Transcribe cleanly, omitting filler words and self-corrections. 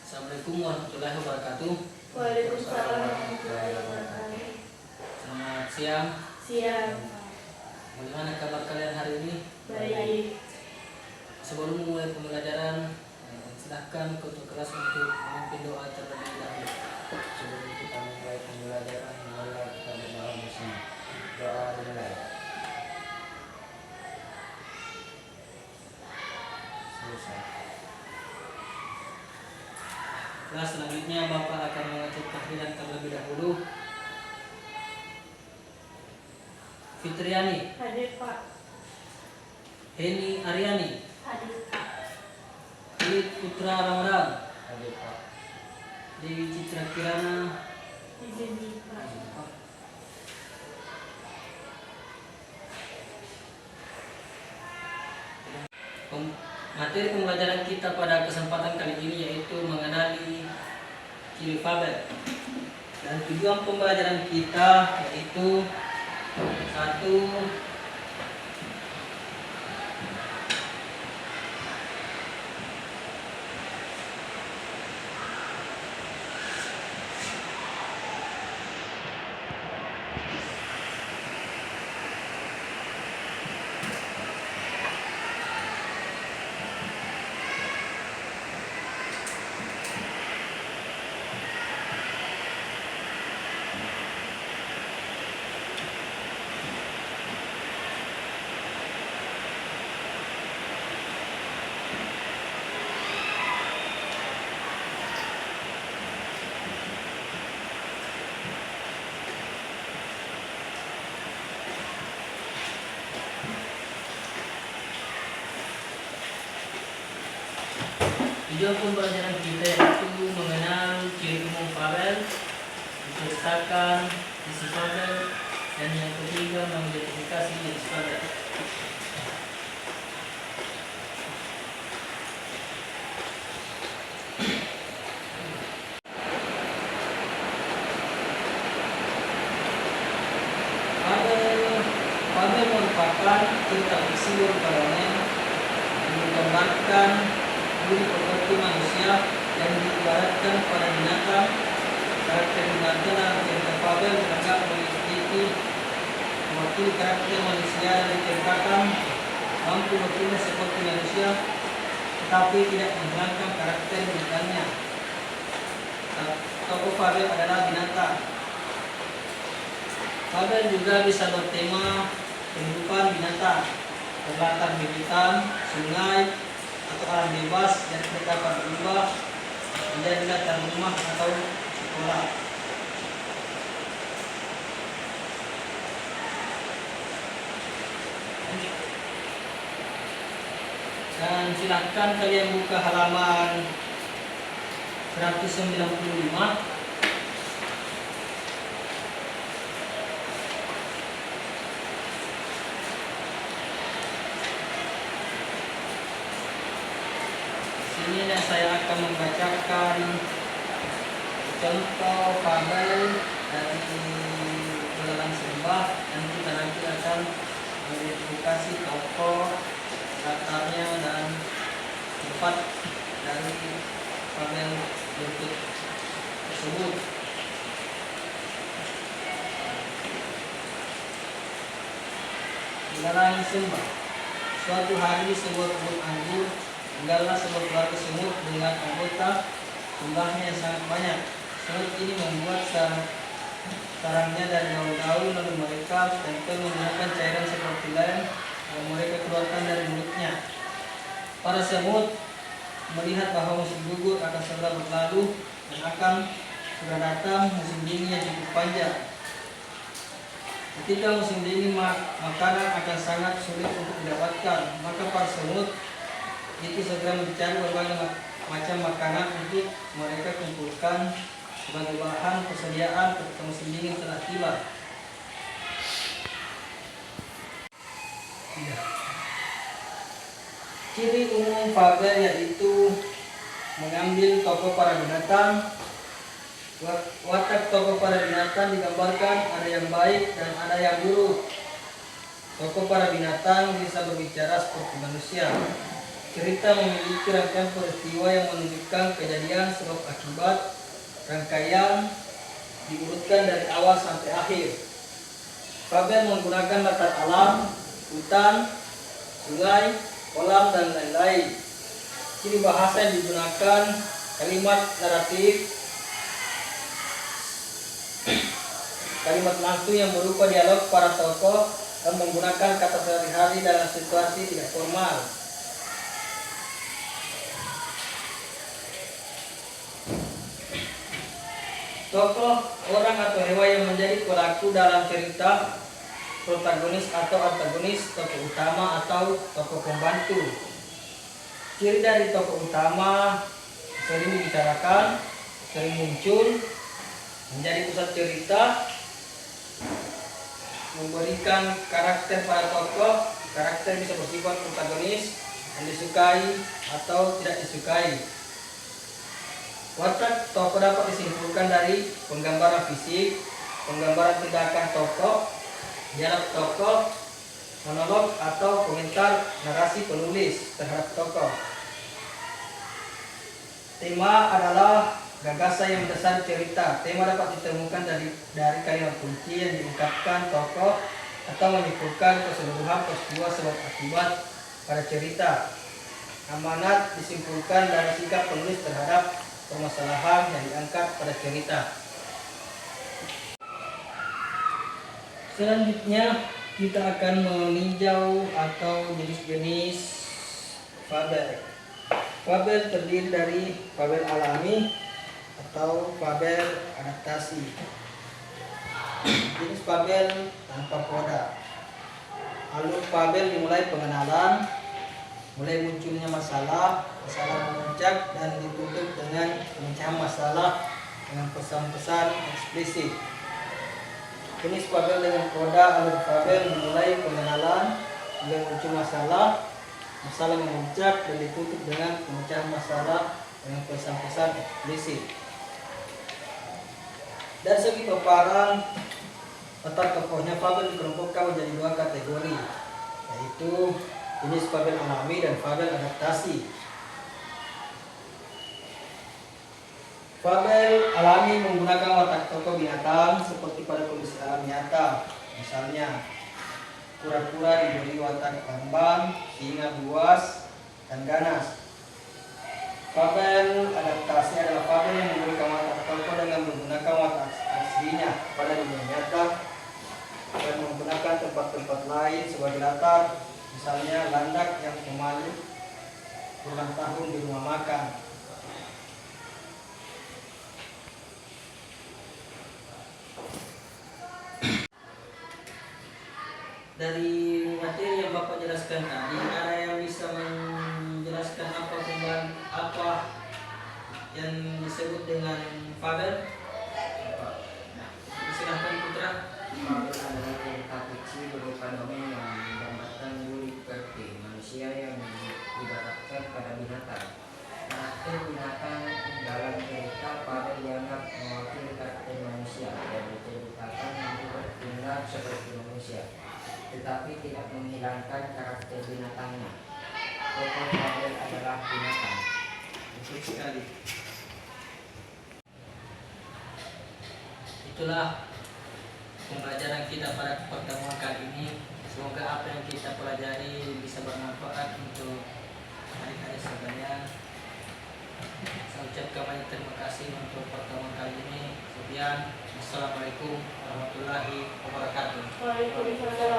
Assalamualaikum warahmatullahi wabarakatuh. Waalaikumsalam warahmatullahi wabarakatuh. Selamat siang. Siang. Bagaimana kabar kalian hari ini? Baik. Sebelum memulai pembelajaran, silahkan ketua kelas untuk memimpin doa terlebih dahulu. Sebelum kita memulai pembelajaran, marilah kita berdoa bersama. Doa dimulai. Selesai. Kelas selanjutnya Bapak akan mengatur tahlilan terlebih dahulu. Fitriani, Hadir Pak. Heni Aryani, Hadir Pak. Khalid Putra Ramadan, Hadir Pak. Dewi Citra Kirana. Izin Pak. Materi pembelajaran kita pada kesempatan kali ini yaitu mengenali ciri fabel. Dan tujuan pembelajaran kita yaitu satu, tujuan pembelajaran kita yaitu mengenal ciri umum fabel, menceritakan isi fabel, dan yang ketiga mengidentifikasi jenis fabel. Fabel merupakan cerita fiksi berpendek yang menggambarkan diri seperti manusia dan diibaratkan pada binatang. Karakter binatang dalam cerita fabel dianggap mewakili karakter manusia yang diciptakan, mampu bertindak seperti manusia, tetapi tidak menghilangkan karakter binatangnya. Tokoh fabel adalah binatang. Fabel juga bisa bertema kehidupan binatang, berlatar hutan, sungai, atau alam bebas yang terdapat berubah menjadi latar rumah atau sekolah. Dan silahkan kalian buka halaman 195. Ini saya akan membacakan contoh fabel dari Belalang Sembah dan kita nanti akan mengidentifikasi tokoh, latarnya dan tempat dari fabel bentuk tersebut. Belalang Sembah. Suatu hari sebuah kebun anggur tinggallah sebuah keluarga semut dengan anggota jumlahnya yang sangat banyak. Semut ini membuat sarangnya dari daun-daun, lalu mereka tempel menggunakan cairan seperti lem yang mereka keluarkan dari mulutnya. Para semut melihat bahwa musim gugur akan segera berlalu dan akan sudah datang musim dingin yang cukup panjang. Ketika musim dingin, makanan akan sangat sulit untuk didapatkan, maka para semut itu segera mencari berbagai macam makanan untuk mereka kumpulkan sebagai bahan persediaan ketika musim dingin telah tiba. Ciri umum fabel yaitu mengambil tokoh para binatang. Watak tokoh para binatang digambarkan ada yang baik dan ada yang buruk. Tokoh para binatang bisa berbicara seperti manusia. Cerita memiliki rangkaian peristiwa yang menunjukkan kejadian sebab akibat. Rangkaian diurutkan dari awal sampai akhir. Fabel menggunakan latar alam, hutan, sungai, kolam, dan lain-lain. Ciri bahasa yang digunakan kalimat naratif, kalimat langsung yang berupa dialog para tokoh, dan menggunakan kata sehari-hari dalam situasi tidak formal. Tokoh, orang atau hewan yang menjadi pelaku dalam cerita, protagonis atau antagonis, tokoh utama atau tokoh pembantu. Ciri dari tokoh utama sering dibicarakan, sering muncul, menjadi pusat cerita, memberikan karakter pada tokoh. Karakter bisa bersifat protagonis, yang disukai atau tidak disukai. Watak tokoh dapat disimpulkan dari penggambaran fisik, penggambaran tindakan tokoh, dialog tokoh, monolog atau komentar narasi penulis terhadap tokoh. Tema adalah gagasan yang mendasari cerita. Tema dapat ditemukan dari kalimat kunci yang diungkapkan tokoh atau menyimpulkan keseluruhan peristiwa sebab akibat pada cerita. Amanat disimpulkan dari sikap penulis terhadap permasalahan yang diangkat pada cerita. Selanjutnya kita akan meninjau atau jenis-jenis fabel. Fabel terdiri dari fabel alami atau fabel adaptasi. Jenis fabel tanpa koda. Alur fabel dimulai pengenalan, mulai munculnya masalah memuncak, dan ditutup dengan pemecahan masalah dengan pesan-pesan eksplisit. Jenis fabel dengan koda. Alur fabel dimulai pengenalan, mulai muncul masalah memuncak, dan ditutup dengan pemecahan masalah dengan pesan-pesan eksplisit. Dari segi paparan latar tokohnya, fabel dikelompokkan menjadi dua kategori, yaitu jenis fabel alami dan fabel adaptasi. Fabel alami menggunakan watak tokoh binatang seperti pada kondisi alam nyata. Misalnya, kura-kura diberi watak lamban, singa buas, dan ganas. Fabel adaptasi adalah fabel yang memberikan watak tokoh dengan menggunakan watak aslinya pada dunia nyata dan menggunakan tempat-tempat lain sebagai latar. Misalnya, landak yang pemalu berulang tahun di rumah makan. Dari materi yang Bapak jelaskan tadi, ada yang bisa menjelaskan apa yang disebut dengan fabel? Silahkan Putra. Fabel adalah cerita fiksi berupa dongeng yang menggambarkan diri seperti manusia yang diibaratkan pada binatang. Karakter binatang dalam cerita fabel dianggap mewakili karakter manusia dan diceritakan untuk bertindak seperti manusia, tetapi tidak menghilangkan karakter binatangnya. Tokoh fabel adalah binatang. Betul sekali. Itulah pembelajaran kita pada pertemuan kali ini. Semoga apa yang kita pelajari bisa bermanfaat untuk adik-adik sekalian. Saya ucapkan banyak terima kasih untuk pertemuan kali ini. Sekian. Assalamualaikum warahmatullahi wabarakatuh. Waalaikumsalam.